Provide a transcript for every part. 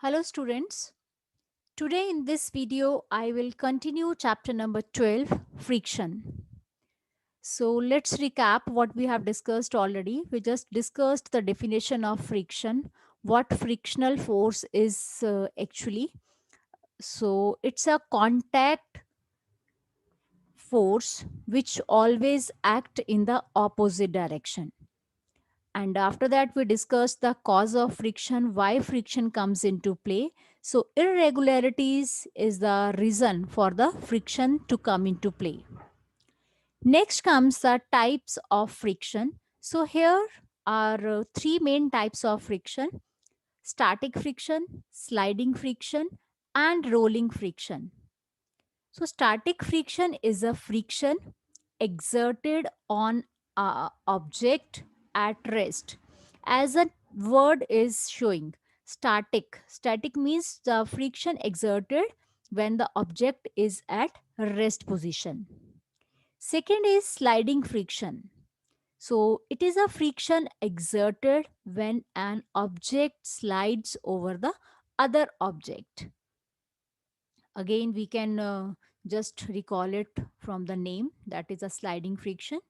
Hello students. Today in this video I will continue chapter number 12, friction. So let's recap what we have discussed already. We just discussed the definition of friction, what frictional force is actually. So it's a contact force which always act in the opposite direction. And after that we discussed the cause of friction, why friction comes into play. So irregularities is the reason for the friction to come into play. Next comes the types of friction. So here are three main types of friction: static friction, sliding friction, and rolling friction. So static friction is a friction exerted on a object at rest. As a word is showing, static. Static means the friction exerted when the object is at rest position. Second is sliding friction. So it is a friction exerted when an object slides over the other object. Again, we can just recall it from the name, that is a sliding friction.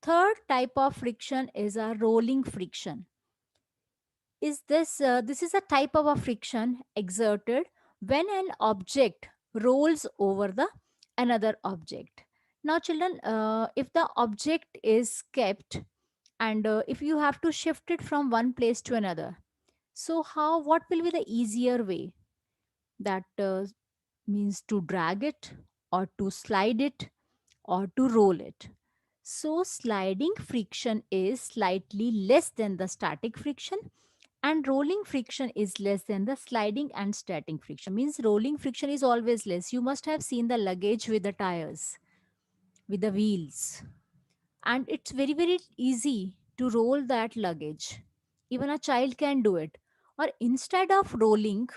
Third type of friction is a rolling friction. This is a type of a friction exerted when an object rolls over the another object. Now children, if the object is kept and if you have to shift it from one place to another, so how what will be the easier way? That means to drag it or to slide it or to roll it. So sliding friction is slightly less than the static friction, and rolling friction is less than the sliding and static friction. Means rolling friction is always less. You must have seen the luggage with the tires, with the wheels, and it's very easy to roll that luggage. Even a child can do it. Or instead of rolling,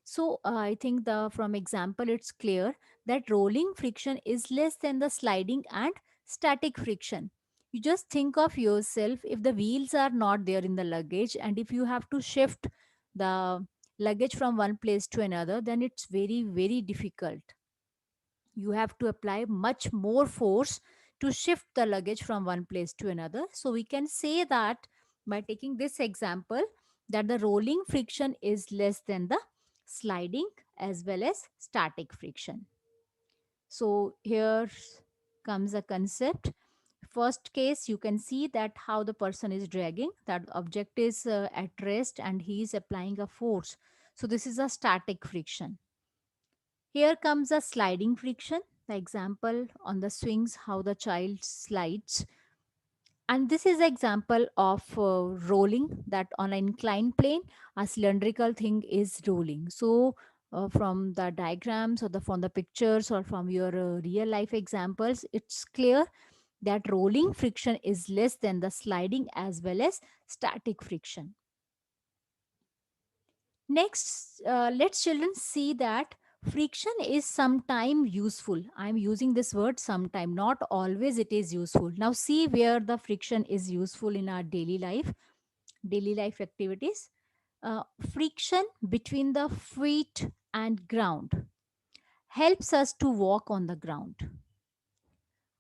so I think the from example it's clear that rolling friction is less than the sliding and static friction. You just think of yourself, if the wheels are not there in the luggage and if you have to shift the luggage from one place to another, then it's very difficult. You have to apply much more force to shift the luggage from one place to another. So we can say that by taking this example, that the rolling friction is less than the sliding as well as static friction. So here comes a concept. First case, you can see that how the person is dragging, that object is at rest and he is applying a force. So this is a static friction. Here comes a sliding friction. The example on the swings, how the child slides. And this is example of rolling, that on an inclined plane, a cylindrical thing is rolling. So from the diagrams or from the pictures or from your real life examples, it's clear that rolling friction is less than the sliding as well as static friction. Next, let's children see that friction is sometime useful. I'm using this word sometime, not always it is useful. Now see where the friction is useful in our daily life activities. Friction between the feet and ground helps us to walk on the ground.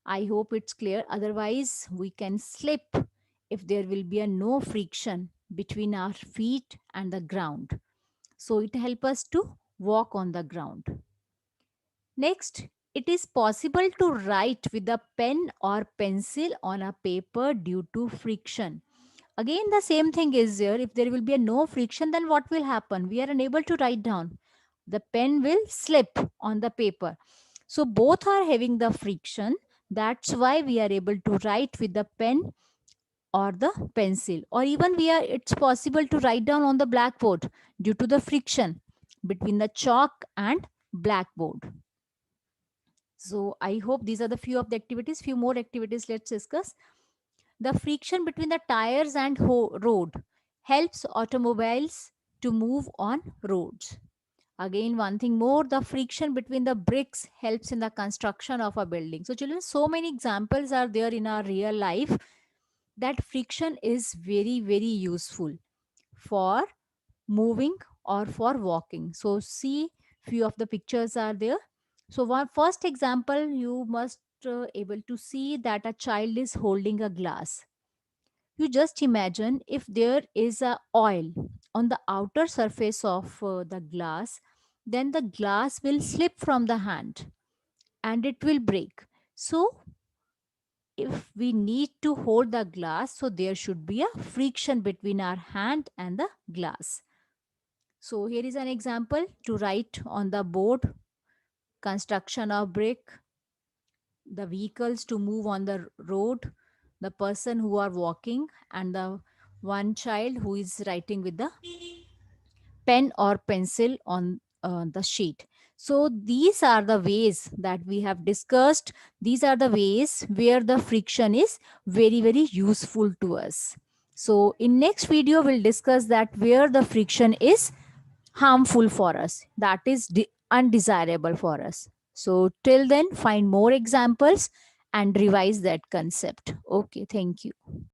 I hope it's clear. Otherwise, we can slip if there will be a no friction between our feet and the ground. So it helps us to walk on the ground. Next, it is possible to write with a pen or pencil on a paper due to friction. Again, the same thing is there. If there will be a no friction, then what will happen? We are unable to write down. The pen will slip on the paper. So both are having the friction. That's why we are able to write with the pen or the pencil, or even it's possible to write down on the blackboard due to the friction between the chalk and blackboard. So I hope these are the few of the activities. Few more activities let's discuss. The friction between the tires and road helps automobiles to move on roads. Again, one thing more, the friction between the bricks helps in the construction of a building. So children, so many examples are there in our real life that friction is very useful for moving or for walking. So see, few of the pictures are there. So one first example, you must able to see that a child is holding a glass. You just imagine if there is a oil on the outer surface of the glass, then the glass will slip from the hand and it will break. So if we need to hold the glass, so there should be a friction between our hand and the glass. So here is an example to write on the board: construction of brick, the vehicles to move on the road, the person who are walking, and the one child who is writing with the pen or pencil on the sheet. So these are the ways that we have discussed. These are the ways where the friction is very very useful to us. So in next video we'll discuss that where the friction is harmful for us, that is undesirable for us. So till then, find more examples and revise that concept. Okay, thank you.